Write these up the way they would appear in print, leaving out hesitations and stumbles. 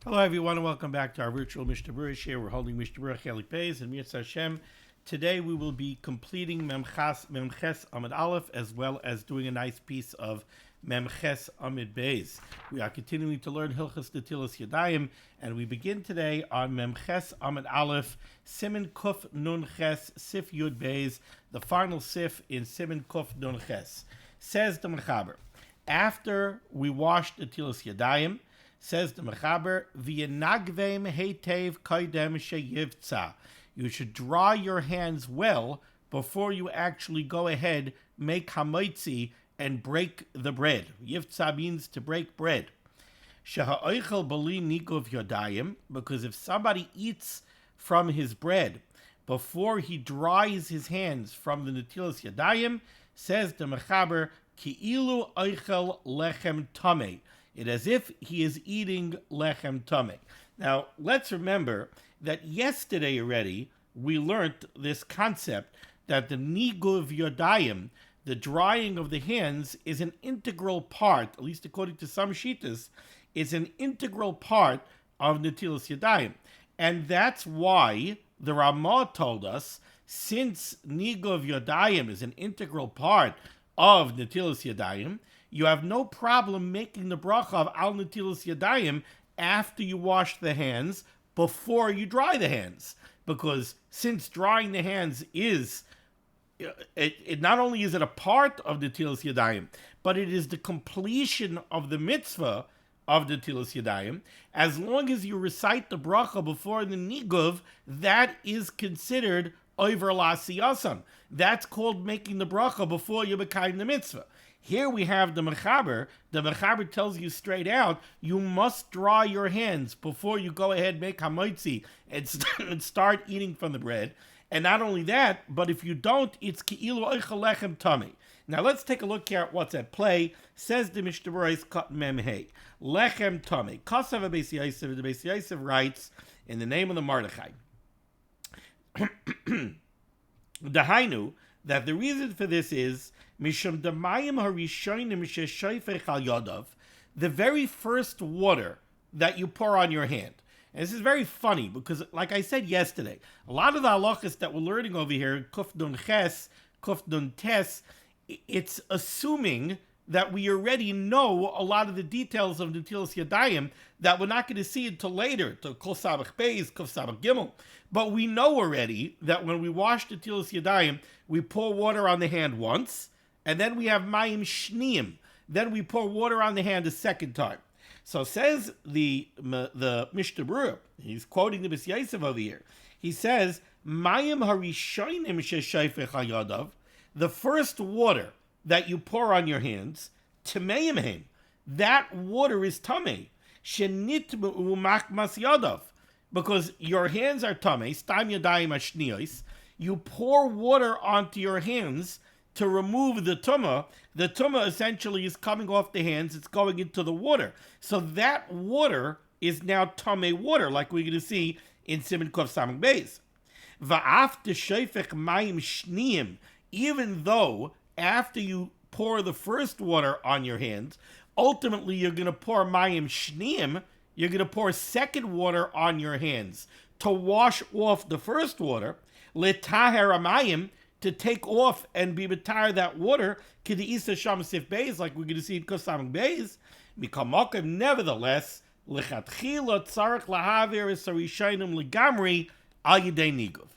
Hello, everyone, and welcome back to our virtual Mishnah Berurah share. We're holding Mishnah Berurah Chelik Beis and Mirza Hashem. Today we will be completing Memches Amid Aleph, as well as doing a nice piece of Memches Amid Beis. We are continuing to learn Hilchos Netillas yadayim, and we begin today on Memches Amid Aleph, Siman Kuf Nun Ches Sif Yud Beis, the final Sif in Siman Kuf Nun Ches. Says the Mechaber, after we washed Netillas yadayim, says the Mechaber, V'yenagvem heitev kaidem sheyivtza. You should dry your hands well before you actually go ahead, make hamaitzi, and break the bread. Yivtza means to break bread. Sheha'oichel bali niguv yadayim, because if somebody eats from his bread before he dries his hands from the Netillas yadayim, says the Mechaber, Ki'ilu oichel lechem tameh. It as if he is eating lechem tameh. Now, let's remember that yesterday already we learned this concept that the niguv yadayim, the drying of the hands, is an integral part, at least according to some shittas, is an integral part of Netillas yadayim. And that's why the Ramah told us, since niguv yadayim is an integral part of Netillas yadayim, you have no problem making the bracha of al Netillas yadayim after you wash the hands, before you dry the hands. Because since drying the hands is, it not only is it a part of Netillas yadayim, but it is the completion of the mitzvah of Netillas yadayim. As long as you recite the bracha before the niguv, that is considered over lasiyasan. That's called making the bracha before you become the mitzvah. Here we have the Mechaber. The Mechaber tells you straight out, you must dry your hands before you go ahead, make hamaitzi, and start eating from the bread. And not only that, but if you don't, it's ki'ilu oichel lechem tameh. Now let's take a look here at what's at play. Says the Mishnah Berurah Kat Mem Hey, lechem tameh. Kasav Beis Yosef, the Beis Yosef writes in the name of the Mordechai, Dahainu, that the reason for this is Mishum Damayim Harishonim Sheshayfech Al Yadav, the very first water that you pour on your hand. And this is very funny because, like I said yesterday, a lot of the halachas that we're learning over here, Kuf Dun Ches, Kuf Dun Tes, it's assuming that we already know a lot of the details of Netillas yadayim that we're not going to see until later, to Kol Sabach Beis, Kol Sabach Gimel. But we know already that when we wash Netillas yadayim, we pour water on the hand once, and then we have mayim shniim. Then we pour water on the hand a second time. So says the Mishnah Berurah, he's quoting the Beis Yosef over here. He says, mayim harishonim sheshayfech hayadav, the first water that you pour on your hands, tameim hem, that water is tameh. Shenitmu machmas yadav, because your hands are tameh, stam yadayim ashniyos. You pour water onto your hands to remove the tumah. The tumah essentially is coming off the hands, it's going into the water. So that water is now tameh water, like we're going to see in Siman Kuf Samach Beis. Va'af t'shayfech mayim shniim, even though after you pour the first water on your hands, ultimately you're going to pour mayim shniim, you're going to pour second water on your hands to wash off the first water, letaher amayim, to take off and be betar that water, k'di isa sham sif beis, like we're going to see in Kuf Samach Beis. Mikamokim, nevertheless, lechatchila tzarich lahavir es harishayim legamri al yedei niguv.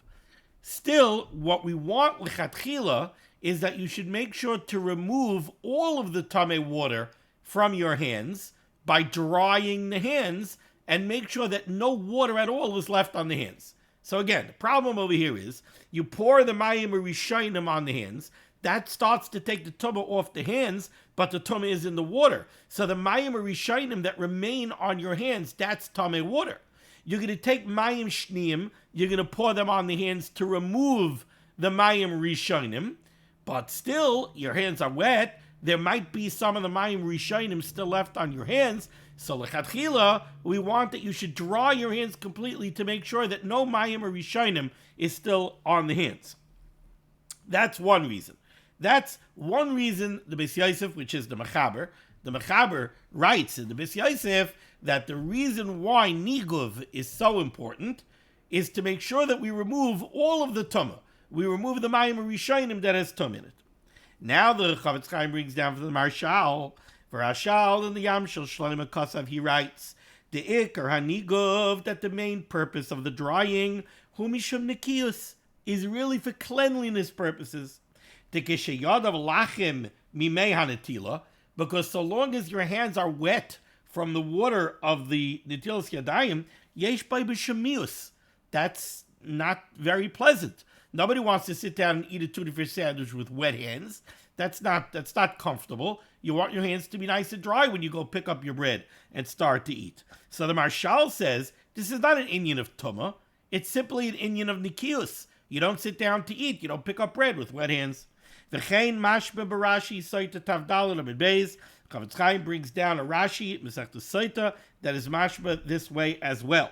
Still, what we want lechatchila is that you should make sure to remove all of the tameh water from your hands by drying the hands, and make sure that no water at all is left on the hands. So again, the problem over here is you pour the mayim rishonim on the hands, that starts to take the tumah off the hands, but the tumah is in the water. So the mayim rishonim that remain on your hands, that's tameh water. You're going to take mayim shniim, you're going to pour them on the hands to remove the mayim rishonim, but still, your hands are wet. There might be some of the mayim rishonim still left on your hands. So lechatchila, we want that you should dry your hands completely to make sure that no mayim rishonim is still on the hands. That's one reason. That's one reason the Beis Yosef, which is the Mechaber writes in the Beis Yosef that the reason why niguv is so important is to make sure that we remove all of the tumah. We remove the mayim rishonim that has tum in it. Now the Chavetz Chaim brings down from the Marshal, for Hashal in the Yam Shel Shlomo Kosav, he writes, the ikar hanigov, that the main purpose of the drying, hu mishum nekiyus, is really for cleanliness purposes. Because so long as your hands are wet from the water of the Netilas Yadayim, yesh bei b'shemius. That's not very pleasant. Nobody wants to sit down and eat a tuna-fish sandwich with wet hands. That's not comfortable. You want your hands to be nice and dry when you go pick up your bread and start to eat. So the Marshal says, this is not an inyan of Tumah. It's simply an inyan of Nikius. You don't sit down to eat. You don't pick up bread with wet hands. V'chein mashba b'Rashi soita tavdalin amid beis. Chavetz Chaim brings down a Rashi, Masechta Soita, that is mashba this way as well.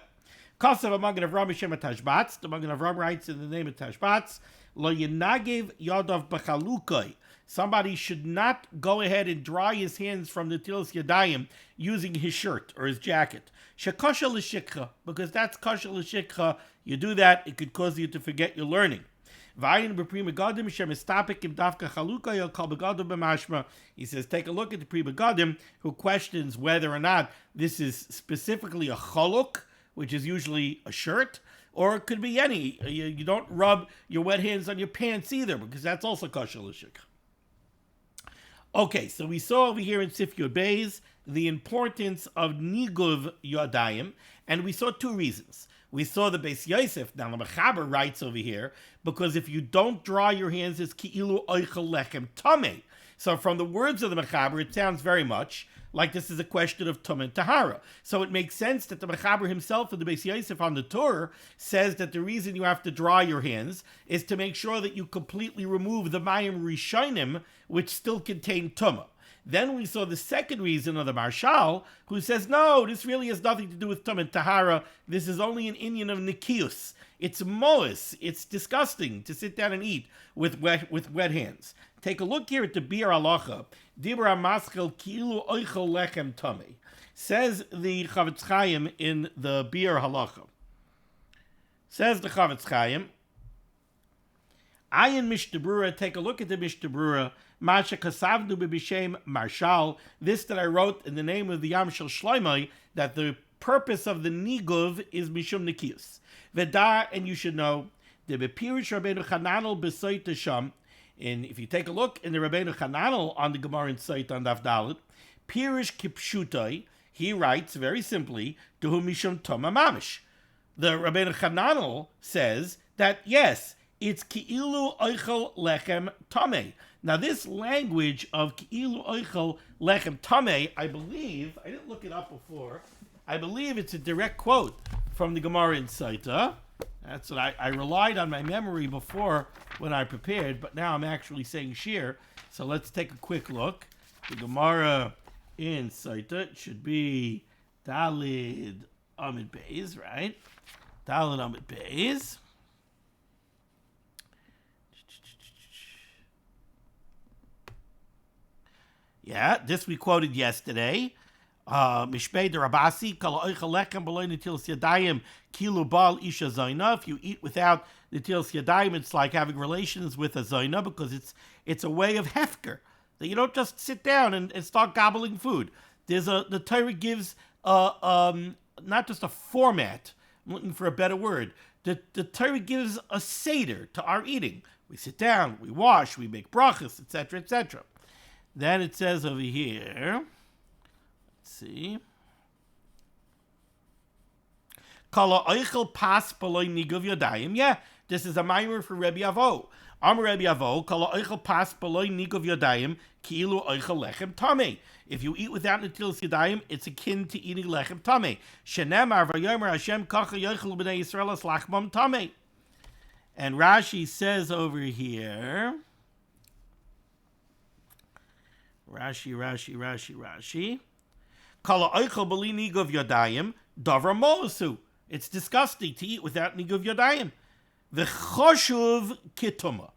Kosav Magen Avram Hashem Tashbatz. The Magen Avram writes in the name of Tashbatz, Lo Yenagev Yadav B'Chalukai. Somebody should not go ahead and dry his hands from the Netilas Yadayim using his shirt or his jacket. Shekosha l'shikcha, because that's kosher l'shikcha. You do that, it could cause you to forget your learning. He says, take a look at the Pri Begadim, who questions whether or not this is specifically a chaluk, which is usually a shirt, or it could be any. You don't rub your wet hands on your pants either, because that's also kosher l'shikcha. Okay, so we saw over here in Sif Yud Beis the importance of niguv yadayim, and we saw two reasons. We saw the Beis Yosef, now the Mechaber writes over here, because if you don't dry your hands, it's ki'ilu oichel lechem tameh. So from the words of the Mechaber, it sounds very much like this is a question of tum and tahara. So it makes sense that the Mechaber himself in the Beis Yosef on the Torah says that the reason you have to dry your hands is to make sure that you completely remove the mayim rishonim, which still contain tumah. Then we saw the second reason of the Marshal, who says, no, this really has nothing to do with tum and tahara. This is only an inyan of nikius. It's mois. It's disgusting to sit down and eat with wet hands. Take a look here at the Bir Halacha. Dibra maschel kilu oichel lechem tamei. Says the Chavetz Chaim in the Bir Halacha. Says the Chavetz Chaim, Ayin Mishnah Berurah, take a look at the Mishnah Berurah. Masha kasavnu b'bishem Marshal. This that I wrote in the name of the Yam Shel Shlomo, that the purpose of the niguv is mishum nikius. Veda, and you should know, the bepirish Rabbeinu Chananel b'soita sham. And if you take a look in the Rabbeinu Chananel on the Gemara in Sait on Daf Dalet, pirish kipshutai, he writes very simply, Dehu mishum toma mamish. The Rabbeinu Chananel says that yes, it's ki'ilu oichel lechem tamei. Now this language of ki'ilu oichel lechem tamei, I believe, I didn't look it up before, I believe it's a direct quote from the Gemara in Saita. That's what I relied on my memory before when I prepared, but now I'm actually saying shir. So let's take a quick look. The Gemara in Saita should be Dalid Amid Beis, right? Dalid Amid Beis. Yeah, this we quoted yesterday. Mishpei de Rabasi, kala oichel lechem below netilas yadayim, kilu bal isha zayna. If you eat without netilas yadayim, it's like having relations with a zayna, because it's a way of hefker, that you don't just sit down and start gobbling food. The Torah gives not just a format. I'm looking for a better word. The Torah gives a seder to our eating. We sit down, we wash, we make brachas, etc., etc. Then it says over here, let's see. Kala oichel pas beloy niguv yadayim. Yeah, this is a maimer for Rebbe Avo. Rebbe Avo, kala oichel pas beloy niguv yadayim, ki'ilu oichel lechem tamei. If you eat without netilas yadayim, it's akin to eating lechem tamei. Shenemar vayomer Hashem kacha yoichel b'nei Yisrael es lachmam tamei. And Rashi says over here, Rashi. Kala oichel b'li niguv yadayim, davar molasu. It's disgusting to eat without niguv yadayim. V'choshuv kituma.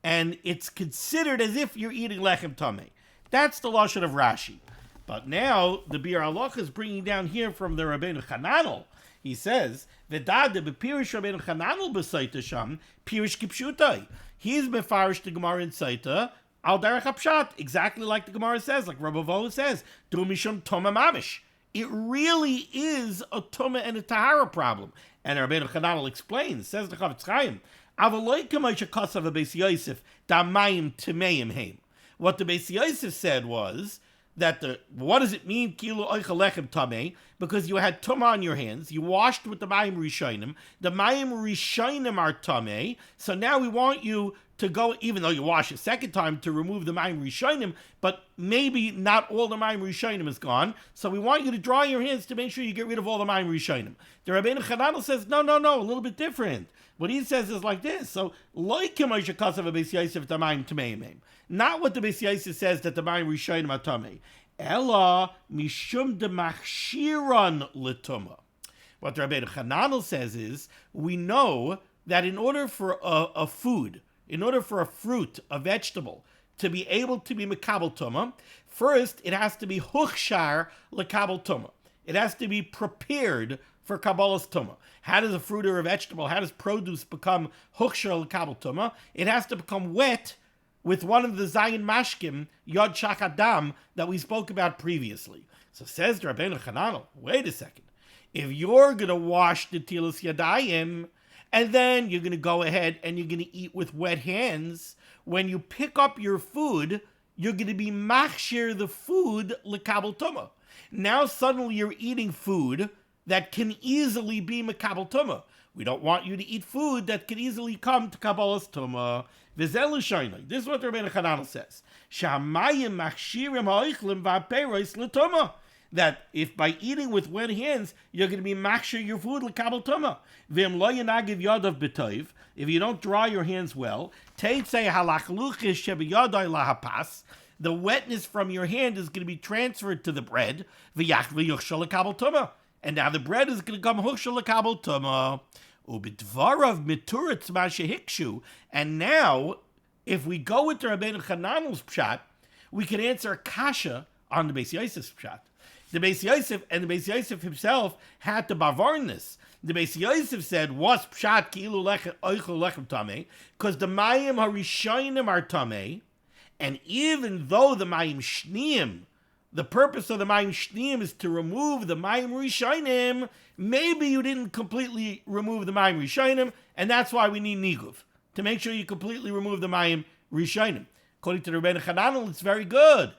And it's considered as if you're eating lechem tamei. That's the lashon of Rashi. But now the Bir Halacha is bringing down here from the Rabbeinu Chananel. He says, "V'dad b'pirish Rabbeinu Chananel b'saita sham pirish kipshutai." He's mefarish the Gemara in Saita al derech hapshat, exactly like the Gemara says, like Rabbi Vohu says, "Du mishum toma mamish." It really is a tuma and a tahara problem. And Rabbeinu Chananel explains, says the Chavetz Chaim, "Avaloi k'moshe kasav Beis Yosef damayim timeim heim." What the Beis Yosef said was that what does it mean kilu oichel lechem tamei? Because you had tumah on your hands, you washed with the mayim rishonim. The mayim rishonim are tamei. So now we want you to go, even though you wash a second time, to remove the mayim rishonim, but maybe not all the mayim rishonim is gone. So we want you to dry your hands to make sure you get rid of all the mayim rishonim. The Rabbeinu Chananel says, no, a little bit different. What he says is like this. So, like Moshe Kasav Beis Yosef Tamayim Tameim. Not what the Beis Yosef says that the Mayim Rishonim are Tamei. Ella Mishum de Machshiran L'Tuma. What the Rabbeinu Chananel says is, we know that in order for a food, in order for a fruit, a vegetable, to be able to be Mekabel Tuma, first it has to be Huchshar L'Kabel Tuma. It has to be prepared for Kabbalah's Tumah. How does a fruit or a vegetable, how does produce become Huchshar L'Kabel Tumah? It has to become wet with one of the Zayin Mashkim, Yod Shachadam, that we spoke about previously. So says the Rabbeinu Chananel, wait a second. If you're going to wash the Netilas yadayim, and then you're going to go ahead and you're going to eat with wet hands, when you pick up your food, you're going to be machshir the food L'Kabel Tumah. Now suddenly you're eating food that can easily be Mekabel Tumah. We don't want you to eat food that can easily come to Kabbalah's Tumah. This is what the Rabbeinu Chananel says. Shamayim machshirim ha'oichlim va'peros l'tumah. That if by eating with wet hands, you're going to be machshir your food l'kabel tumah. V'im lo yanagiv yadav b'toiv. If you don't dry your hands well, teitzei halachluchish shebiyadai lahapas. The wetness from your hand is going to be transferred to the bread. V'yachvi yuchshal l'kabel tumah. And now the bread is going to come huchshal l'kabel tumah. Ubidvarav mituritz mashehikshu. And now, if we go with the Rabbeinu Chananel's pshat, we can answer a kasha on the Beis Yosef's pshat. The Beis Yosef and the Beis Yosef himself had to bavarn this. The Beis Yosef said, "Was pshat ki'ilu oichel lechem tamei?" Because the mayim harishonim are tamei, and even though the mayim shniim, the purpose of the mayim shniim is to remove the mayim rishonim, maybe you didn't completely remove the mayim rishonim, and that's why we need niguv, to make sure you completely remove the mayim rishonim. According to the Rebbeinu Chananel, it's very good.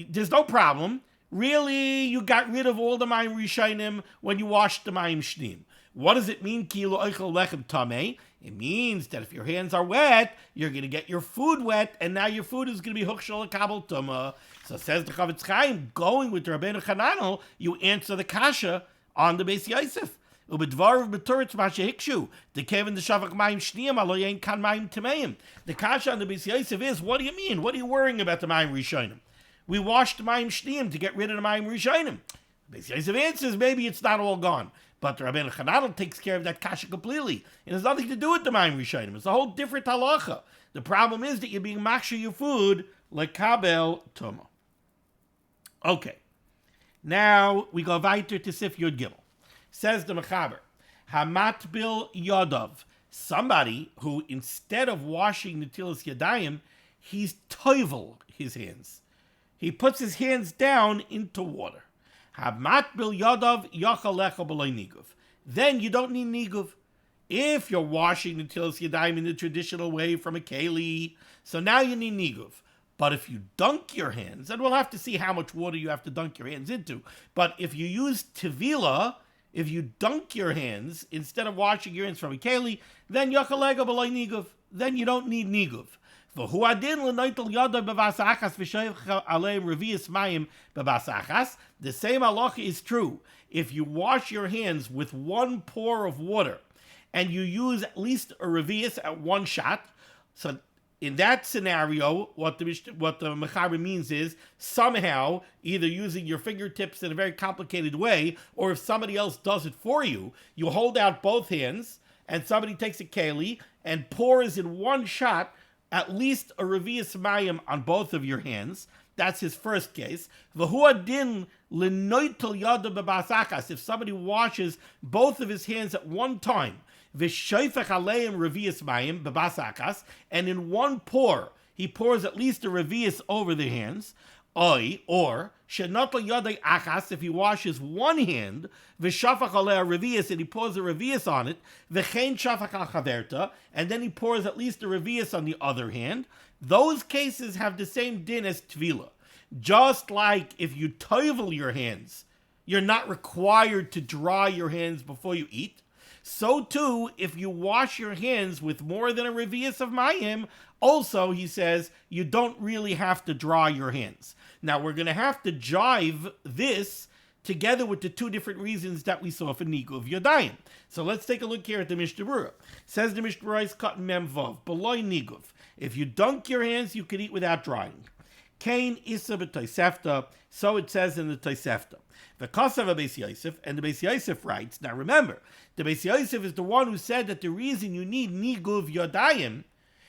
There's no problem. Really, you got rid of all the mayim rishonim when you washed the mayim shniim. What does it mean, ki'ilu oichel lechem tamei? It means that if your hands are wet, you're going to get your food wet, and now your food is going to be huchshal l'kabel tumah. So says the Chavetz Chaim, going with the Rabbeinu Chananel, you answer the kasha on the Beis Yosef. Ubidvarav b'turitz mashehikshu. The kevin the shavak mayim shniyim alo yein kan mayim tameim. The kasha on the Beis Yosef is, what do you mean? What are you worrying about the mayim rishonim? We washed the mayim shniyim to get rid of the mayim rishonim. Beis Yosef answers, maybe it's not all gone. But the Rabbeinu Chananel takes care of that kasha completely. It has nothing to do with the mayim rishonim. It's a whole different halacha. The problem is that you're being machshir your food like kabel tumah. Okay. Now we go weiter to Sif Yud Gimel. Says the Mechaber, Hamatbil Yadav, somebody who instead of washing Netilas yadayim, he's toivel his hands. He puts his hands down into water. Hamatbil Yadav yachalecha b'loy niguv. Then you don't need niguv. If you're washing Netilas yadayim in the traditional way from a keli, so now you need niguv. But if you dunk your hands, and we'll have to see how much water you have to dunk your hands into, but if you use tevila, if you dunk your hands instead of washing your hands from a keli, then yachalega b'loy niguv. Then you don't need niguv. The same halacha is true. If you wash your hands with one pour of water, and you use at least a revius at one shot, so in that scenario, what the Mechaber means is somehow either using your fingertips in a very complicated way, or if somebody else does it for you, you hold out both hands and somebody takes a keli and pours in one shot at least a revius mayim on both of your hands. That's his first case. V'hu adin l'noitel yadav bebasakas. If somebody washes both of his hands at one time, v'shoifech aleim revius mayim bebasakas, and in one pour, he pours at least a revius over the hands, or shenatel yadai achas, if he washes one hand, v'shafach alei revius, and he pours a revius on it, v'chein shafach al chaverta, and then he pours at least a revius on the other hand. Those cases have the same din as tvila. Just like if you tovel your hands, you're not required to dry your hands before you eat. So too, if you wash your hands with more than a revius of mayim, also, he says, you don't really have to dry your hands. Now, we're going to have to jive this together with the two different reasons that we saw for niguv yadayim. So let's take a look here at the Mishnah Berurah. Says the Mishnah Berurah is cut mem vav, beloy niguv. If you dunk your hands, you can eat without drying. Kain isa b'toisefta, so it says in the Tosefta. The Kasav Beis Yosef, and the Beis Yosef writes, now remember, the Beis Yosef is the one who said that the reason you need niguv yadayim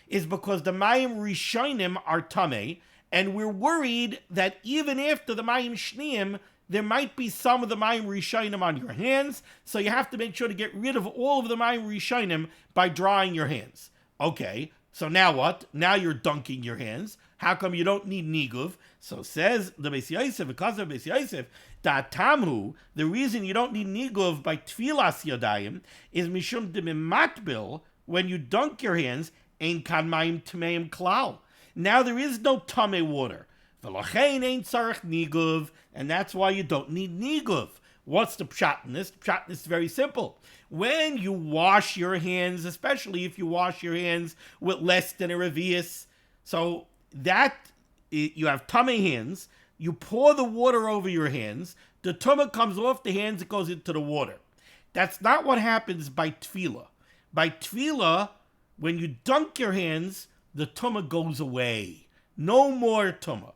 is because the mayim rishonim are tamei, and we're worried that even after the mayim shneim, there might be some of the mayim rishonim on your hands, so you have to make sure to get rid of all of the mayim rishonim by drying your hands. Okay, so now what? Now you're dunking your hands. How come you don't need niguv? So says the Beis Yosef, because of Beis Yosef, that tamhu, the reason you don't need niguv by tfilas yadayim is mishum demimatbil, when you dunk your hands, ein kan mayim tmeim klal. Now there is no tame water. V'lochein ein tzarech niguv, and that's why you don't need niguv. What's the pshat in this? The pshat in this is very simple. When you wash your hands, especially if you wash your hands with less than a revius, so that you have tame hands, you pour the water over your hands, the tumah comes off the hands, it goes into the water. That's not what happens by tefillah. By tefillah, when you dunk your hands, the tumah goes away. No more tumah.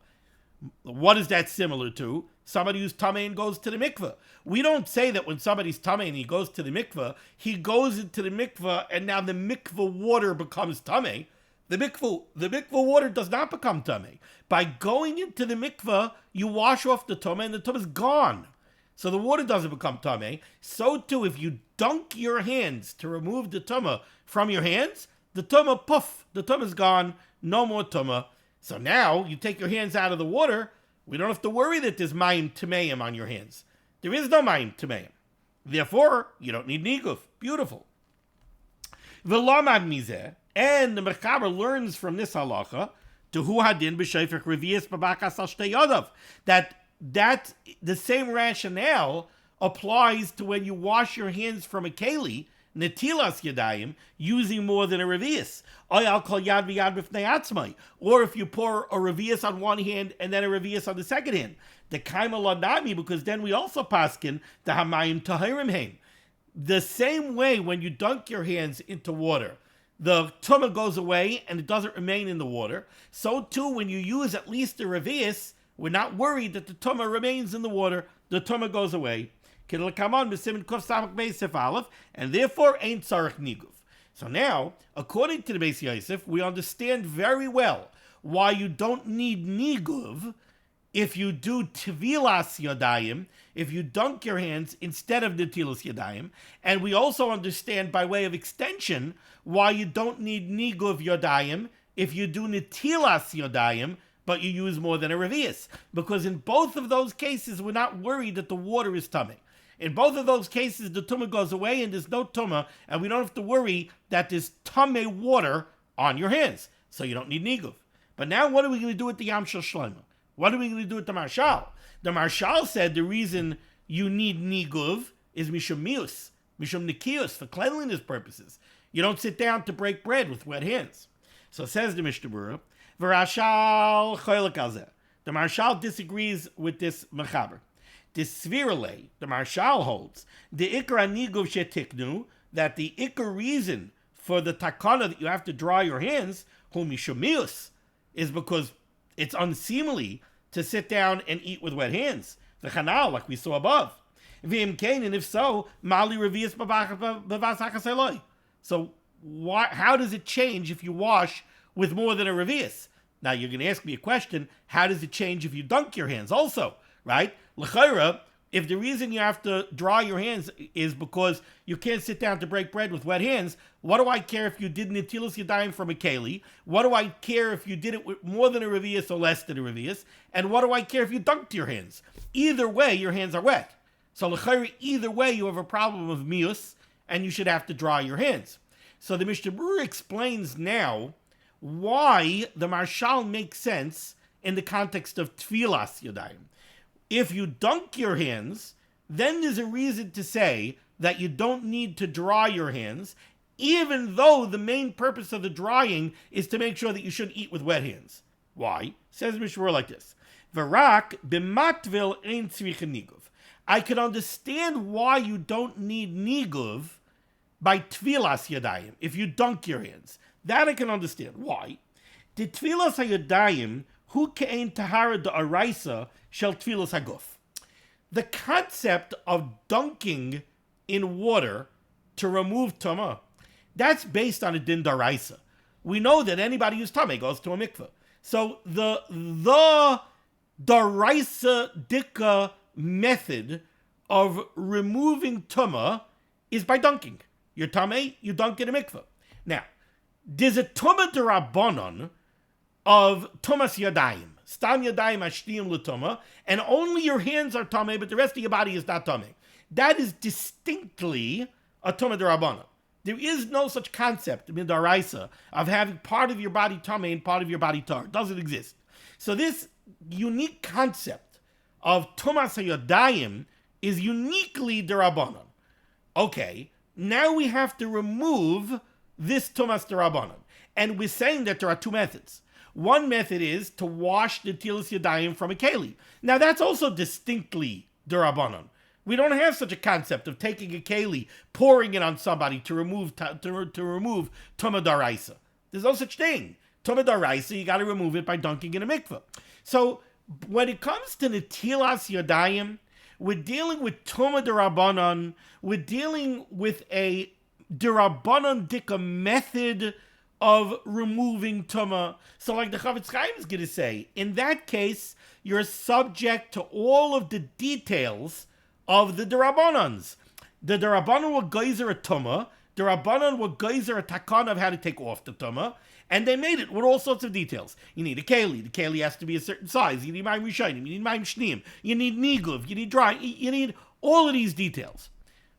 What is that similar to? Somebody who's tamei and goes to the mikveh. We don't say that when somebody's tamei and he goes to the mikveh, he goes into the mikveh and now the mikveh water becomes tamei. The mikveh water does not become tamei. By going into the mikveh, you wash off the tumah and the tumah is gone. So the water doesn't become tamei. So too, if you dunk your hands to remove the tumah from your hands, the tumah, poof, the tumah is gone, no more tumah. So now you take your hands out of the water, we don't have to worry that there's mayim tameim on your hands. There is no mayim tameim. Therefore, you don't need niguv. Beautiful. V'lamad mizeh, and the Mechaber learns from this halacha, to hu hadin b'shayfech revius b'bakas al shtei yodav, that the same rationale applies to when you wash your hands from a keli, Netillas yadayim, using more than a revius. I'll call yad v'yad b'fnei atzmai. Or if you pour a revius on one hand and then a revius on the second hand. The kaima ladami, because then we also paskin the hamayim tahirim heim. The same way when you dunk your hands into water, the tumah goes away and it doesn't remain in the water. So too, when you use at least a revius, we're not worried that the tumah remains in the water. The tumah goes away. And therefore ain't tzarech niguv. So now, according to the Beis Yosef, we understand very well why you don't need niguv if you do tevilas yadayim, if you dunk your hands instead of netilas yadayim, and we also understand by way of extension why you don't need niguv yadayim if you do netilas yadayim, but you use more than a revius, because in both of those cases we're not worried that the water is tamei. In both of those cases, the tumah goes away and there's no tumah, and we don't have to worry that there's tamei water on your hands. So you don't need niguv. But now what are we going to do with the Yam Shel Shlomo? What are we going to do with the Marshal? The Marshal said the reason you need niguv is mishum mius, mishum nikius, for cleanliness purposes. You don't sit down to break bread with wet hands. So says the Mishnah Berurah, V'rashal choylek al zeh. The Marshal disagrees with this Mechaber. This Svirale, the Marshal holds, the Ikra Niguv Shetiknu, that the Ikra reason for the takana that you have to dry your hands, humishamius, is because it's unseemly to sit down and eat with wet hands. The Chanal, like we saw above. V'im kain, and if so, Mali Revius Bavas. So how does it change if you wash with more than a revius? Now you're going to ask me a question, how does it change if you dunk your hands also, right? L'chaira, if the reason you have to dry your hands is because you can't sit down to break bread with wet hands, what do I care if you did Netillas yadayim from a keli? What do I care if you did it with more than a revius or less than a revius? And what do I care if you dunked your hands? Either way, your hands are wet. So l'chaira, either way, you have a problem of mius, and you should have to dry your hands. So the Mishnah Berurah explains now why the marshal makes sense in the context of tfilas yadayim. If you dunk your hands, then there's a reason to say that you don't need to dry your hands, even though the main purpose of the drying is to make sure that you shouldn't eat with wet hands. Why? Says Mishnah Berurah like this: V'rak b'matvil ein tzricha niguv. I can understand why you don't need niguv by tfilas yadayim, if you dunk your hands. That I can understand. Why? The tfilas yadayim hu ke'ein tahara da'araisa shel tfilas haguf. The concept of dunking in water to remove tumah, that's based on a din daraisa. We know that anybody who's tumah goes to a mikveh. So the daraisa dika method of removing tumah is by dunking. You're tamei, you dunk in a mikveh. Now, there's a tumah derabanan of tumas yadayim. Stam yadayim ashtiyim l'tumah, and only your hands are tamei, but the rest of your body is not tamei. That is distinctly a tumah derabanan. There is no such concept in daraisa of having part of your body tamei and part of your body tar. It doesn't exist. So this unique concept of tumas yadayim is uniquely derabanan. Okay, now we have to remove this tumas derabanan, and we're saying that there are two methods. One method is to wash the Netillas yadayim from a keli. Now that's also distinctly derabanan. We don't have such a concept of taking a keli, pouring it on somebody to remove tumah daraisa. There's no such thing. Tumah daraisa, you got to remove it by dunking in a mikveh. So when it comes to Netillas yadayim, we're dealing with tumah derabanan. We're dealing with a derabanan dika method of removing tumah. So like the Chavetz Chaim is going to say, in that case, you're subject to all of the details of the derabanans. The derabanan were geyser a tumah, the rabbanan were geyser a takana of how to take off the tumah, and they made it with all sorts of details. You need a keli. The keli has to be a certain size. You need mayim rishonim. You need mayim shneim. You need niguv. You need dry. You need all of these details.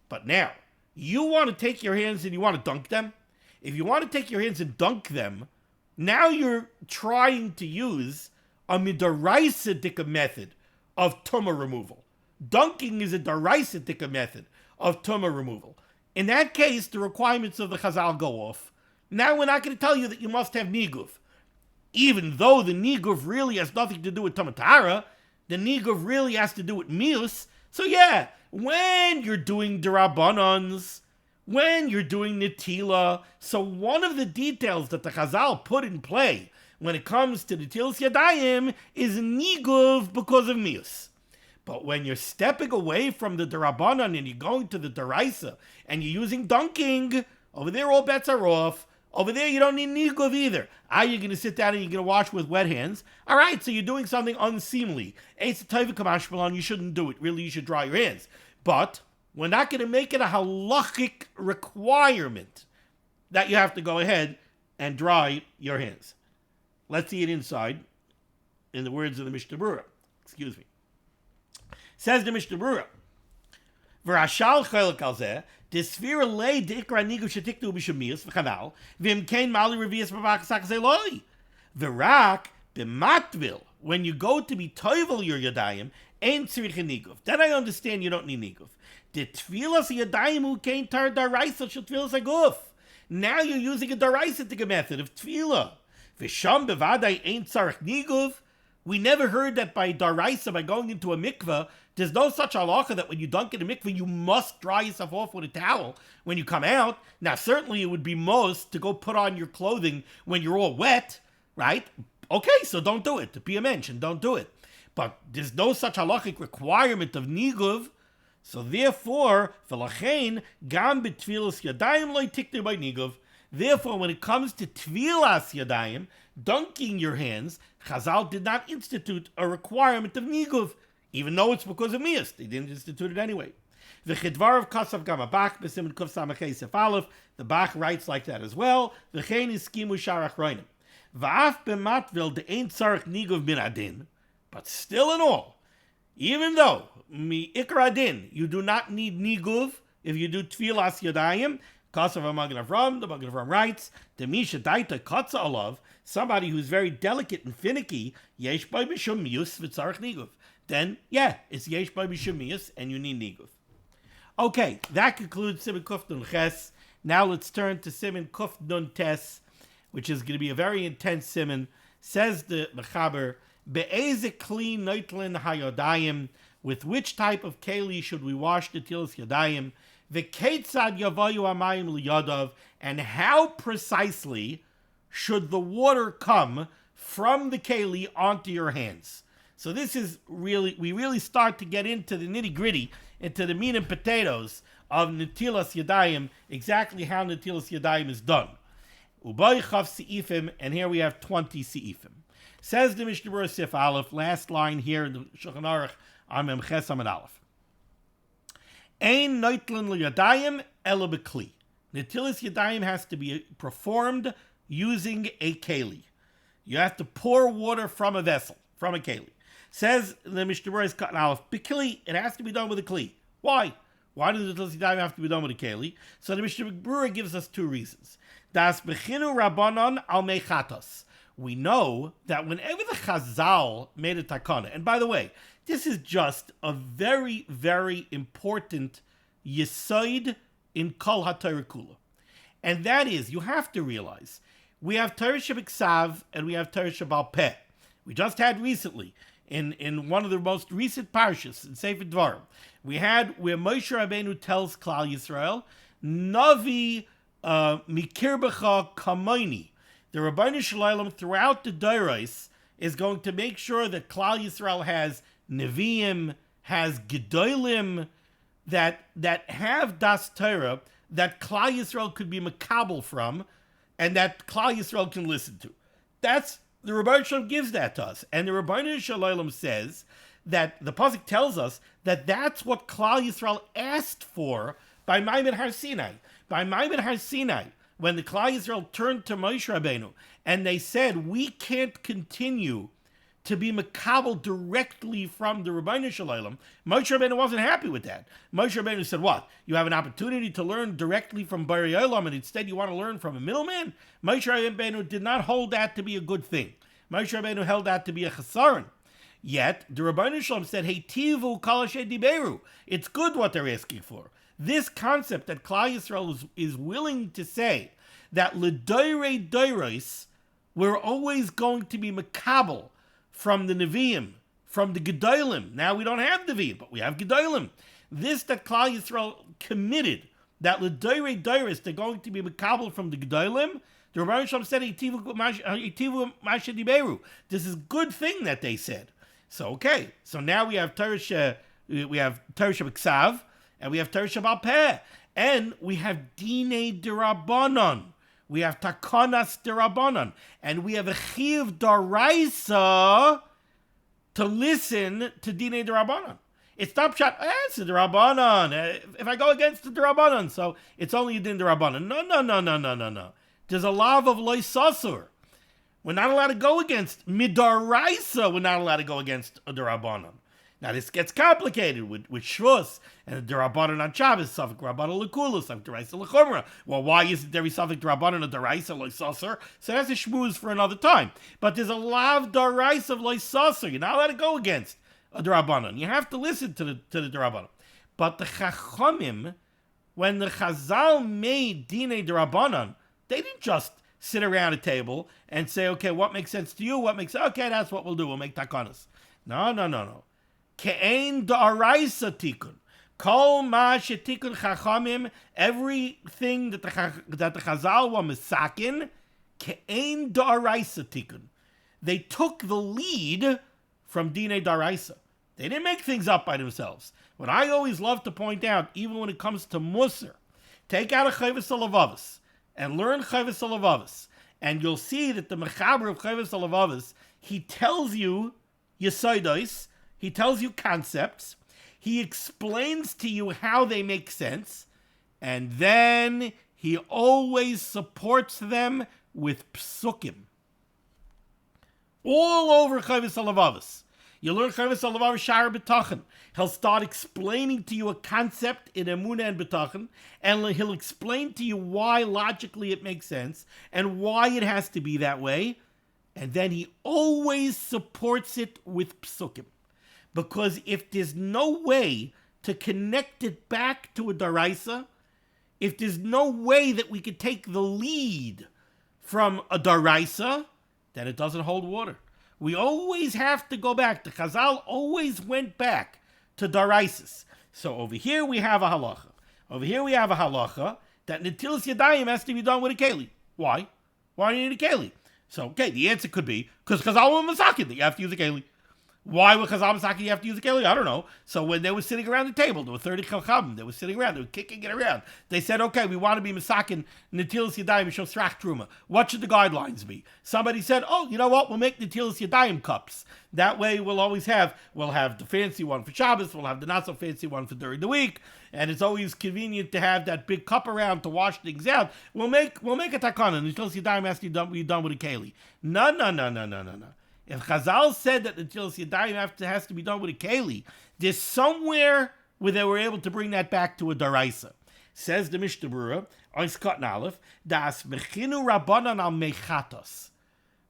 But now, you want to take your hands and you want to dunk them? If you want to take your hands and dunk them, now you're trying to use a midaraisa method of tumah removal. Dunking is a daraisa method of tumah removal. In that case, the requirements of the Chazal go off. Now we're not going to tell you that you must have niguv. Even though the niguv really has nothing to do with tumah tahara, the niguv really has to do with mius. So yeah, when you're doing derabanans, when you're doing netila, so one of the details that the Chazal put in play when it comes to Netillas yadayim is niguv because of mius. But when you're stepping away from the derabanan and you're going to the deraisa and you're using dunking, over there all bets are off. Over there you don't need niguv either. You're going to sit down and you're going to wash with wet hands. All right, so you're doing something unseemly. Eitz tayva kamashmalon, you shouldn't do it. Really, you should dry your hands. But we're not going to make it a halachic requirement that you have to go ahead and dry your hands. Let's see it inside, in the words of the Mishnah Berurah. Excuse me. Says the Mishnah Berurah, V'rashal chelek al zeh, desfira lei deikra niguv shetiktu b'shemius v'chanal, v'im kein mali revius b'vachas hakazeh loi. V'rak b'matvil, when you go to be toivel your yadayim, ein tzrich niguv. Then I understand you don't need niguv. The tfilas yadayim hu kein tar daraisa shel tfilas haguf. Now you're using a daraisa method of tefillah. V'sham bevadai ein tzarich niguv. We never heard that by daraisa, by going into a mikveh, there's no such halacha that when you dunk in a mikveh, you must dry yourself off with a towel when you come out. Now, certainly it would be most to go put on your clothing when you're all wet, right? Okay, so don't do it. To be a mention, don't do it. But there's no such halachic requirement of niguv. So therefore, v'lachein, gam b'tfilas yadayim loy tiktir by niguv. Therefore, when it comes to tvilas yadayim, dunking your hands, Chazal did not institute a requirement of niguv, even though it's because of mias. They didn't institute it anyway. The Chidvar of Kasav Gamabach, Besimin Kuf Samachei Sefalef, the Bach writes like that as well. The Chen is Skimu Sharach Roinim. Va'af b'matvil de ain't tzarich niguv min adin, but still in all, even though mi ikra adin, you do not need niguv if you do tfilas yadayim. Kasav HaMagen Avram, the Magen Avram writes, the misha daita katza alav, somebody who's very delicate and finicky, yesh by mishum mius v'tzarich niguv. Then, yeah, it's yesh by mishum mius, and you need niguv. Okay, that concludes Siman Kuf Nun Ches. Now let's turn to Siman Kuf Nun Tes, which is going to be a very intense siman. Says the Mechaber, Be'eze kli noitlin hayodayim, with which type of keli should we wash the tilas yadayim? V'ketzad yavayu amayim liyadav, and how precisely should the water come from the keli onto your hands? So this is really, we really start to get into the nitty gritty, into the meat and potatoes of Netilas Yadayim, exactly how Netilas Yadayim is done. Ubay Chav Seifim, and here we have 20 Seifim. Says the Mishnah Berurah Sif Aleph, last line here in the Shulchan Aruch on Mem Ches Amud Aleph. Ein noitlin liyadayim ela b'kli. Netilas Yadayim has to be performed using a keli. You have to pour water from a vessel, from a keli. Says the Mishnah Berurah Cotton Aleph, b'kli, it has to be done with a kli. Why? Why does the Netilas Yadayim have to be done with a keli? So the Mishnah Berurah gives us two reasons. Das bechinu rabbanon al mechatos. We know that whenever the Chazal made a takana, and by the way, this is just a very, very important yesod in Kol HaTorah Kula. And that is, you have to realize, we have Torah Shebiksav and we have Torah Shebal Peh. We just had recently, in one of the most recent parshas in Sefer Dvarim, we had where Moshe Rabbeinu tells Klal Yisrael, Navi mikirbecha kamoini. The Rabbeinu Shalom throughout the Doros is going to make sure that Klal Yisrael has Nevi'im, has Gedolim, that have Das Torah, that Klal Yisrael could be makabel from, and that Klal Yisrael can listen to. That's the Rabbeinu Shalom gives that to us, and the Rabbeinu Shalom says that the pasuk tells us that that's what Klal Yisrael asked for by Ma'amad Har Sinai. By Ma'amad Har Sinai, when the Klal Yisrael turned to Moshe Rabbeinu and they said, we can't continue to be makabel directly from the Rabbeinu Shalom, Moshe Rabbeinu wasn't happy with that. Moshe Rabbeinu said, what? You have an opportunity to learn directly from Borei Olam and instead you want to learn from a middleman? Moshe Rabbeinu did not hold that to be a good thing. Moshe Rabbeinu held that to be a chesaron. Yet, the Rabbeinu Shalom said, hey, tivu kol asher diberu. It's good what they're asking for. This concept that Klal Yisrael is willing to say that l'doirei doiros, we're always going to be makabel from the Nevi'im, from the Gedolim. Now we don't have Nevi'im, but we have Gedolim. This that Klal Yisrael committed, that l'doirei doiros, they're going to be makabel from the Gedolim, the Rabbi Shalom said, "Itivu mashe diberu." This is a good thing that they said. So okay, so now we have Torah Shebiksav, and we have Torah Shebal Peh, and we have Dinei D'Rabbanan. We have Takonas D'Rabbanan, and we have a Chiyuv D'Oraisa to listen to Dinei D'Rabbanan. It's not shot. It's the D'Rabbanan. If I go against the D'Rabbanan, so it's only a Din D'Rabbanan. No. There's a law of loisasur. We're not allowed to go against midaraisa. We're not allowed to go against a D'Rabbanan. Now this gets complicated with Shvus and the D'Rabbanan on Shabbos, Safek Rabbanan L'Kula, Safek D'Oraisa L'Chumra. Well, why isn't there a Safek D'Rabbanan or D'Oraisa Loisasur? So that's a shmooze for another time. But there's a lav D'Oraisa of Loisasur. You're not allowed to go against a D'Rabbanan. You have to listen to the D'Rabbanan. But the Chachamim, when the Chazal made Dinei D'Rabbanan, they didn't just sit around a table and say, okay, what makes sense to you? Okay, that's what we'll do. We'll make takanas. No. Ke'ein da'araisa tikun. Kol ma shetikun chachamim, everything that the Chazal were misakin, ke'ein da'araisa tikun. They took the lead from Dinei Da'araisa. They didn't make things up by themselves. What I always love to point out, even when it comes to Musar, take out a Chayvus Alavavas, and learn Chovos HaLevavos. And you'll see that the Mechaber of Chovos HaLevavos, he tells you Yesodos, he tells you concepts, he explains to you how they make sense, and then he always supports them with psukim. All over Chovos HaLevavos. You learn Chovos HaLevavos Sha'ar B'tachon. He'll start explaining to you a concept in Emunah and B'tachon, and he'll explain to you why logically it makes sense, and why it has to be that way, and then he always supports it with psukim. Because if there's no way to connect it back to a daraisa, if there's no way that we could take the lead from a daraisa, then it doesn't hold water. We always have to go back. The Chazal always went back to daraisas. So over here we have a halacha. Over here we have a halacha that Netillas yadayim has to be done with a keli. Why? Why do you need a keli? So, okay, the answer could be because Chazal were masakin that you have to use a keli. Why would Chazal masakin you have to use a keli? I don't know. So when they were sitting around the table, there were 30 chachamim. They were sitting around. They were kicking it around. They said, okay, we want to be masakin Netillas yadayim shel srach truma. What should the guidelines be? Somebody said, oh, you know what? We'll make Netillas yadayim cups. That way we'll have the fancy one for Shabbos. We'll have the not so fancy one for during the week. And it's always convenient to have that big cup around to wash things out. We'll make a takana. Netillas yadayim has to be done with a keli. No. If Chazal said that the Netillas yadayim has to be done with a keli, there's somewhere where they were able to bring that back to a daraisa. Says the Mishnah Berurah, Ois Katan Aleph, Das Mechinu Rabbanan al Mechatos.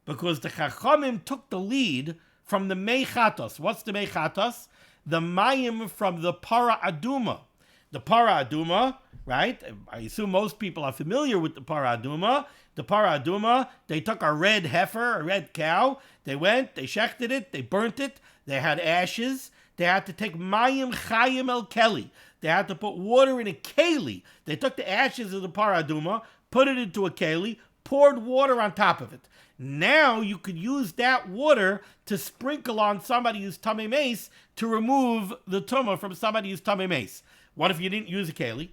Because the Chachamim took the lead from the Mechatos. What's the Mechatos? The Mayim from the Para Aduma. The Para Aduma, right? I assume most people are familiar with the Para Aduma. The Para Aduma, they took a red heifer, a red cow. They went, they shechted it, they burnt it. They had ashes. They had to take Mayim Chayim El Keli. They had to put water in a keli. They took the ashes of the Para Aduma, put it into a keli, poured water on top of it. Now you could use that water to sprinkle on somebody who's tamei meis to remove the tumah from somebody who's tamei meis. What if you didn't use a keli?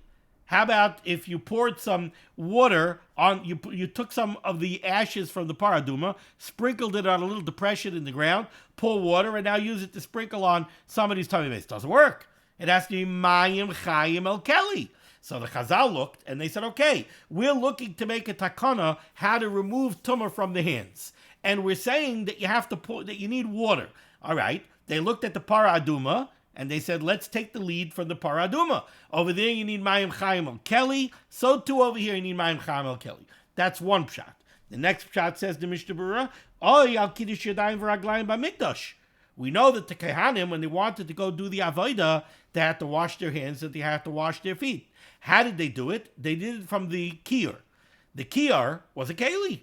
How about if you poured some water on, you took some of the ashes from the paraduma, sprinkled it on a little depression in the ground, pour water, and now use it to sprinkle on somebody's tummy base? Doesn't work. It has to be mayim chayim el keli. So the Chazal looked and they said, okay, we're looking to make a takana how to remove tumah from the hands, and we're saying that you need water. All right. They looked at the paraduma. And they said, let's take the lead from the paraduma. Over there, you need mayim chayim el keli. So too over here, you need mayim chayim el keli. That's one pshat. The next pshat says the Mishnah Berurah, oy al kiddush yadayim v'raglayim b'mikdash. We know that the Kehanim, when they wanted to go do the avodah, they had to wash their hands and they had to wash their feet. How did they do it? They did it from the kiyur. The kiyur was a keli.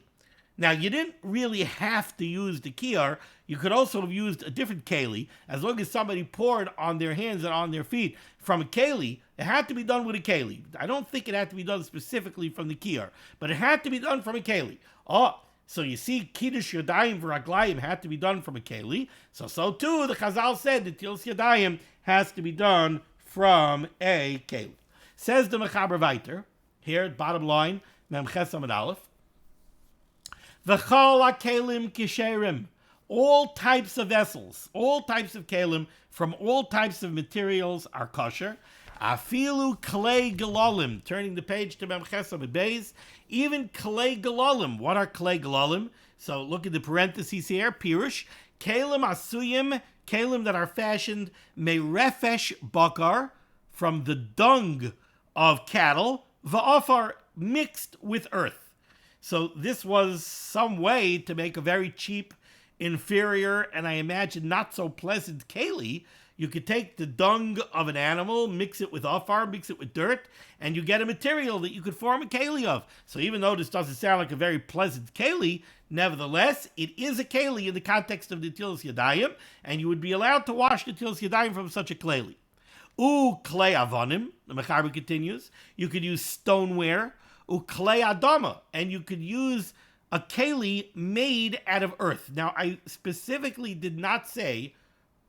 Now, you didn't really have to use the kiyur. You could also have used a different keli. As long as somebody poured on their hands and on their feet from a keli, it had to be done with a keli. I don't think it had to be done specifically from the kiyur, but it had to be done from a keli. Oh, so you see, kiddush yadayim v'raglayim had to be done from a keli. So too, the Chazal said that Netillas yadayim has to be done from a keli. Says the Mechaber Vayter, here, bottom line, Mem Ches Amud Aleph, V'chol ha-kelim kisherim. All types of vessels, all types of kelim from all types of materials are kosher. Afilu klei galalim. Turning the page to Mem Ches Amud Beis. Even klei galalim. What are klei galalim? So look at the parentheses here. Pirush. Kelim asuyim. Kelim that are fashioned merefesh bakar, from the dung of cattle. Va'afar, mixed with earth. So this was some way to make a very cheap, inferior, and I imagine not so pleasant keli. You could take the dung of an animal, mix it with afar, mix it with dirt, and you get a material that you could form a keli of. So even though this doesn't sound like a very pleasant keli, nevertheless, it is a keli in the context of the Netillas yadayim, and you would be allowed to wash the Netillas yadayim from such a keli. Klei avonim, the Mechaber continues, you could use stoneware, klei adama, and you could use a keli made out of earth. Now, I specifically did not say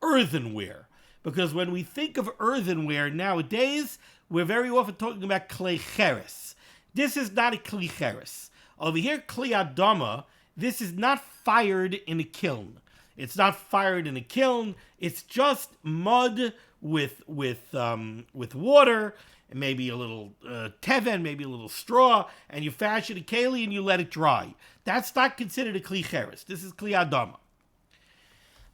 earthenware, because when we think of earthenware nowadays, we're very often talking about klei cheres. This is not a kli cheres. Over here, kli adama, this is not fired in a kiln. It's not fired in a kiln. It's just mud with water, and maybe a little teven, maybe a little straw, and you fashion a keli and you let it dry. That's not considered a kli cheres. This is kli adama.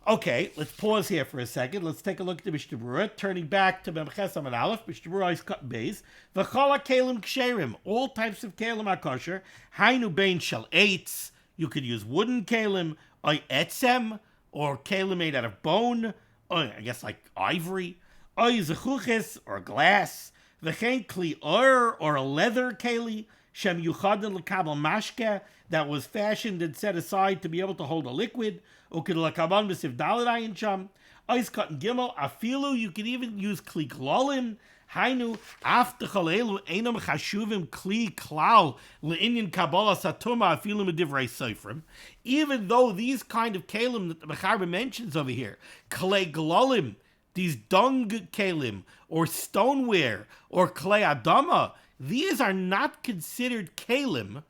Okay, let's pause here for a second. Let's take a look at the Mishnah Berurah. Turning back to Memches Amud Aleph, Mishnah Berurah is cut base. V'chol kelim ksherim, all types of kelim are kosher. Hainu bein shel eitz, you could use wooden kelim, or etzem, or kelim made out of bone, or I guess like ivory, or zechuches, or glass. V'chein kli or a leather keli, shem yuchadin l'kabel mashke, that was fashioned and set aside to be able to hold a liquid. Ukid l'kaban b'siv daladayin sham. Ois cotton gimel afilu. You can even use kli glolim. Hainu aftechal elu einam chashuvim kli klal le'inyan kabbalah satuma afilu medivrei seifrim. Even though these kind of kelim that the Mechaber mentions over here, klei glolim, these dung kelim or stoneware or klei adama, these are not considered kelim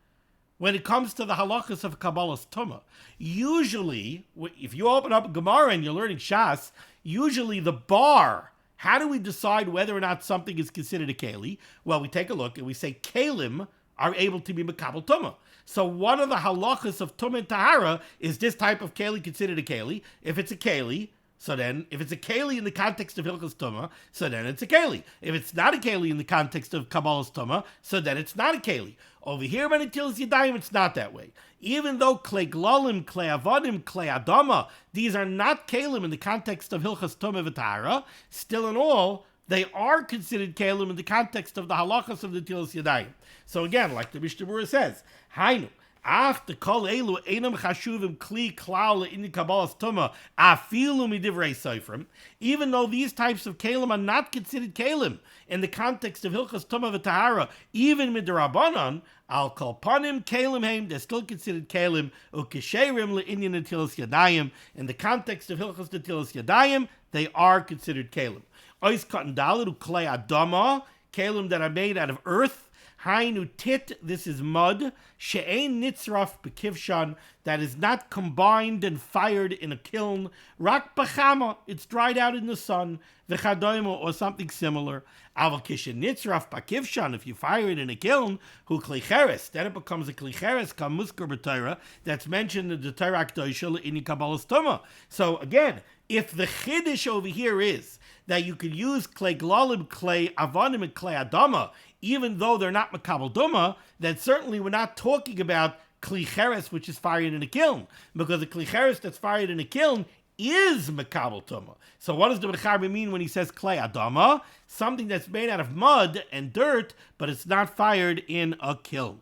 when it comes to the halachas of Kabbalah's Tumah. Usually, if you open up Gemara and you're learning Shas, usually the bar, how do we decide whether or not something is considered a keli? Well, we take a look and we say kelim are able to be mekabel Tumah. So one of the halachas of Tumah and Tahara is this type of keli considered a keli. If it's a keli, so then, if it's a keli in the context of Hilchos Tumah, so then it's a keli. If it's not a keli in the context of Kabbalah's Tumah, so then it's not a keli. Over here, when it tells yadayim, it's not that way. Even though klei glalim, klei avodim, klei adama, these are not kelim in the context of Hilchos Tumah v'Tahara, still in all, they are considered kelim in the context of the halachas of the Netilas Yadayim. So again, like the Mishnah Berurah says, Hainu, after kol elu einam chashuvim kli klal in Kabbalah's Tumah afilu midivrei seifrim, even though these types of kelim are not considered kelim in the context of Hilchos Tumah v'Tahara, even midrabanan, al kol panim kelim heim, they're still considered kelim ukesherim le'inyan Netilas Yadayim. In the context of Hilchos Netilas Yadayim, they are considered kelim. Ois cotton dalid uklei adama, kelim that are made out of earth. Hainu tit, this is mud. She'ein nitzraf bekivshan, that is not combined and fired in a kiln. Rak b'chama, it's dried out in the sun. V'chadoimo, or something similar. Aval kishen nitzraf bekivshan, if you fire it in a kiln, hu klicheres, then it becomes a klicheres kam muskar b'Torah, that's mentioned in the Torah K'dosha in Kabbalah's Tumah. So again, if the chiddush over here is that you could use klei glalim, klei avonim, and klei adama, even though they're not makabel duma, then certainly we're not talking about kli cheres, which is fired in a kiln, because the kli cheres that's fired in a kiln is makabel duma. So what does the Mechaber mean when he says klei adama? Something that's made out of mud and dirt, but it's not fired in a kiln.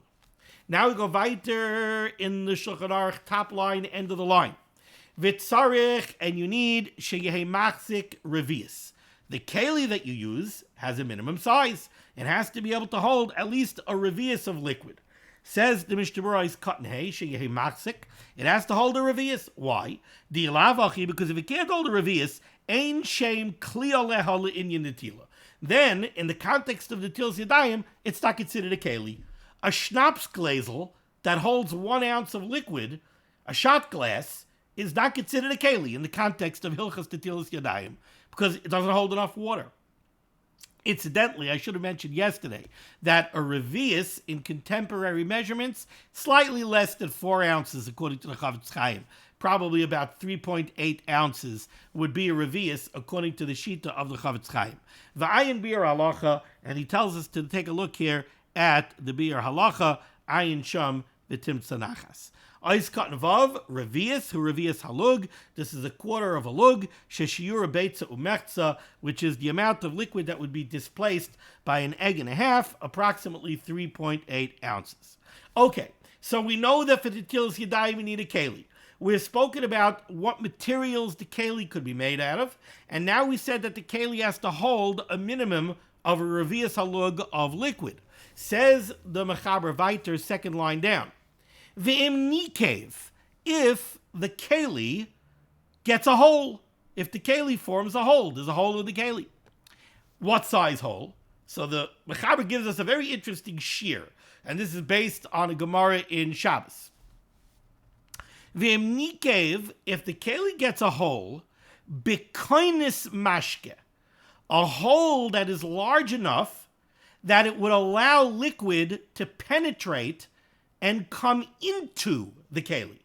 Now we go weiter in the Shulchan Aruch, top line, end of the line. Vitzarich, and you need sheyehei machzik revius. The keli that you use has a minimum size. It has to be able to hold at least a revius of liquid. Says the Mishnah Berurah is cotton hay, sheyehei machzik. It has to hold a revius. Why? Because if it can't hold a revius, ein shem kli aleha le'inyan netila. Then, in the context of the Netilas Yadayim, it's not considered a keli. A schnapps glazel that holds 1 ounce of liquid, a shot glass, is not considered a keli in the context of Hilchos Netilas Yadayim because it doesn't hold enough water. Incidentally, I should have mentioned yesterday that a revius in contemporary measurements, slightly less than 4 ounces according to the Chavetz Chaim. Probably about 3.8 ounces would be a revius according to the Shita of the Chavetz Chaim. V'ayin biur halacha, and he tells us to take a look here at the biur halacha, ayin sham v'timtza nachas. Ois cotton vav, revius, hu revius halug. This is a quarter of a lug. Sheshiura beitza umechza, which is the amount of liquid that would be displaced by an egg and a half, approximately 3.8 ounces. Okay, so we know that for the Netilas Yadayim we need a keli. We've spoken about what materials the keli could be made out of, and now we said that the keli has to hold a minimum of a revius halug of liquid. Says the Mechaber Viter, second line down. V'im nikev, if the keli gets a hole, if the keli forms a hole, there's a hole in the keli. What size hole? So the Mechaber gives us a very interesting shear, and this is based on a Gemara in Shabbos. V'im nikev, if the keli gets a hole, b'koinis mashke, a hole that is large enough that it would allow liquid to penetrate and come into the keli.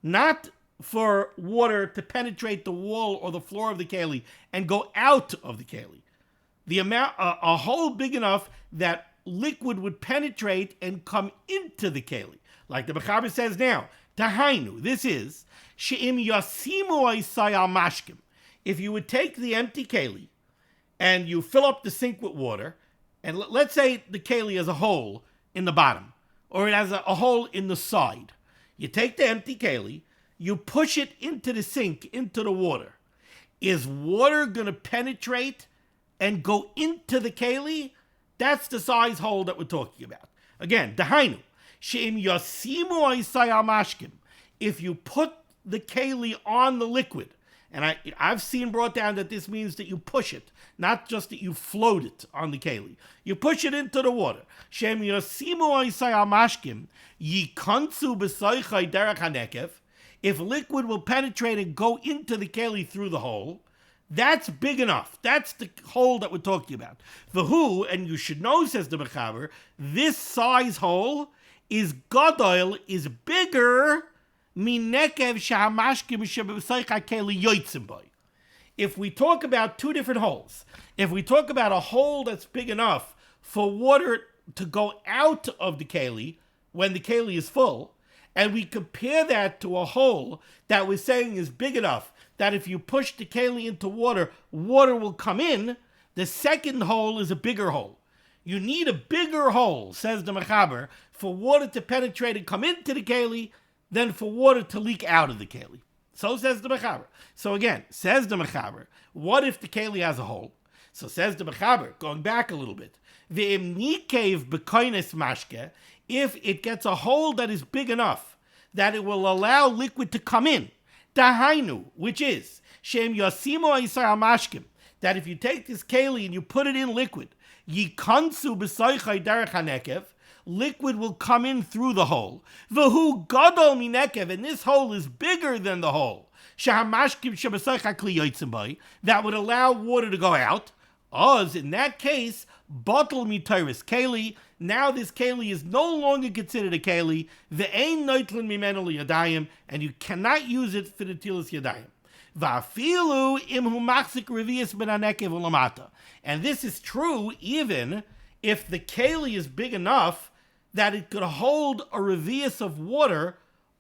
Not for water to penetrate the wall or the floor of the keli and go out of the keli. The amount, a hole big enough that liquid would penetrate and come into the keli. Like the Mechaber says now, Tahainu, this is, she'im yasimu oisai al mashkim. If you would take the empty keli and you fill up the sink with water, and let's say the keli has a hole in the bottom, or it has a hole in the side. You take the empty keli, you push it into the sink, into the water. Is water going to penetrate and go into the keli? That's the size hole that we're talking about. Again, dahainu, she'im yasimu oisai al mashkim. If you put the keli on the liquid, and I've seen brought down that this means that you push it, not just that you float it on the keli. You push it into the water. She'im yasimu oisai al mashkim, yikansu b'soichai derech hanekev. If liquid will penetrate and go into the keli through the hole, that's big enough. That's the hole that we're talking about. V'hu, and you should know, says the Mechaber, this size hole is gadol, is bigger minekev shahamashkim sheb'saycha keli yoitzim boy. If we talk about two different holes, if we talk about a hole that's big enough for water to go out of the keli when the keli is full, and we compare that to a hole that we're saying is big enough that if you push the keli into water, water will come in, the second hole is a bigger hole. You need a bigger hole, says the Mechaber, for water to penetrate and come into the keli than for water to leak out of the keli. So says the Mechaber. So again, says the Mechaber, what if the keli has a hole? So says the Mechaber, going back a little bit, V'im nikev b'koines mashke, if it gets a hole that is big enough that it will allow liquid to come in, dahainu, which is, shem yasimo isar mashkim, that if you take this keli and you put it in liquid, yikansu b'soichai derech hanekev, liquid will come in through the hole. V'hu gadol minekev, and this hole is bigger than the hole. Shahamashkim sheb'soichai kli yoitzim bai, that would allow water to go out. Oz, in that case, bottle mitaris keli. Now this keli is no longer considered a keli. Ve'ein noitlin mimenu yadayim, and you cannot use it for the tilas yadayim. Va'afilu imhu machzik revius ben hanekev ulamata. And this is true even if the keli is big enough that it could hold a revius of water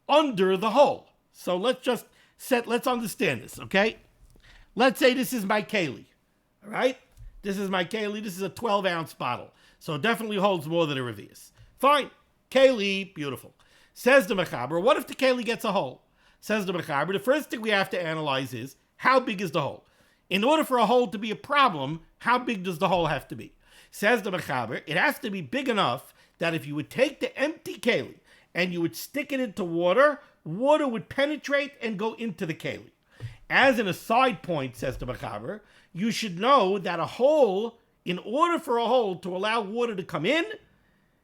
under the hole. So let's understand this, okay? Let's say this is my keli, all right? This is my keli. This is a 12-ounce bottle. So it definitely holds more than a revius. Fine. Keli, beautiful. Says the Mechaber, what if the keli gets a hole? Says the Mechaber, the first thing we have to analyze is, how big is the hole? In order for a hole to be a problem, how big does the hole have to be? Says the Mechaber, it has to be big enough that if you would take the empty keli and you would stick it into water, water would penetrate and go into the keli. As an aside point, says the Mechaber, you should know that a hole, in order for a hole to allow water to come in,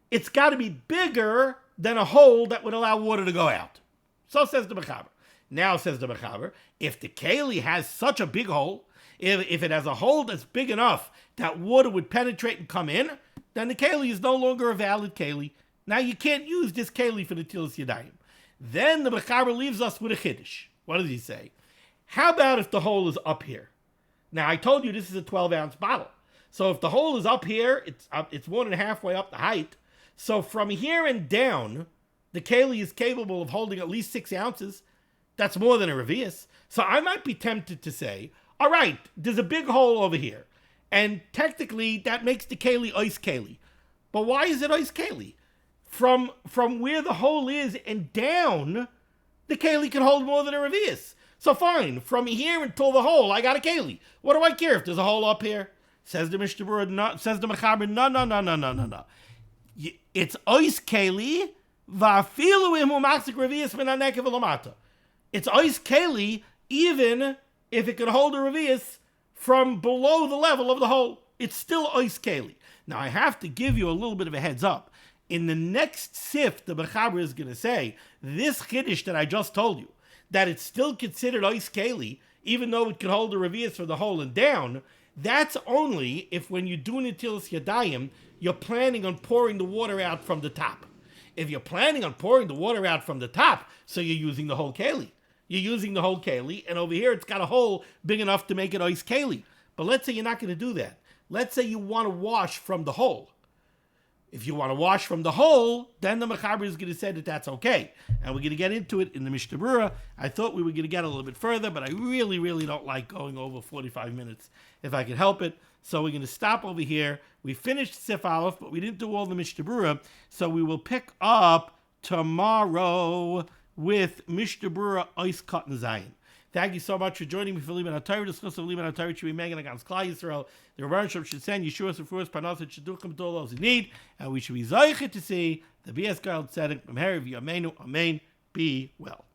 it's got to be bigger than a hole that would allow water to go out. So says the Mechaber. Now, says the Mechaber, if the keli has such a big hole, if it has a hole that's big enough that water would penetrate and come in, then the keli is no longer a valid keli. Now you can't use this keli for the tilas yadayim. Then the Mechaber leaves us with a chiddush. What does he say? How about if the hole is up here? Now, I told you this is a 12-ounce bottle. So if the hole is up here, it's more than halfway up the height. So from here and down, the keli is capable of holding at least 6 ounces. That's more than a revius. So I might be tempted to say, all right, there's a big hole over here. And technically, that makes the keli ice keli. But why is it ice keli? From where the hole is and down, the keli can hold more than a revius. So fine, from here until the hole, I got a keli. What do I care if there's a hole up here? Says the Mishnah Berurah, no, says the Mechaber, no. It's ice keli, va'afilu imu machzik revius min hanekev ulamata. It's ice keli even if it could hold a revius from below the level of the hole. it's still ois keli. Now, I have to give you a little bit of a heads up. In the next sif, the Mechaber is going to say, this chiddush that I just told you, that it's still considered ois keli, even though it can hold the revius for the hole and down, that's only if when you do Netillas yadayim, you're planning on pouring the water out from the top. If you're planning on pouring the water out from the top, so you're using the whole keli. You're using the whole keli, and over here it's got a hole big enough to make it ois keli. But let's say you're not going to do that. Let's say you want to wash from the hole. If you want to wash from the hole, then the Mechaber is going to say that that's okay. And we're going to get into it in the Mishnah Berurah. I thought we were going to get a little bit further, but I really, really don't like going over 45 minutes if I can help it. So we're going to stop over here. We finished Sif Aleph, but we didn't do all the Mishnah Berurah. So we will pick up tomorrow with Mishnah Berurah Ois Katan Zayin. Thank you so much for joining me for Limud HaTorah. Discuss of Limud HaTorah should be megan against Klal Yisrael. The Rebbeinu Shalom should send Yeshua Sefurus Parnas and Shidduchim to all those in need, and we should be zoichet to see the BS God Tzedek B'meherav Yameinu. Amen. Be well.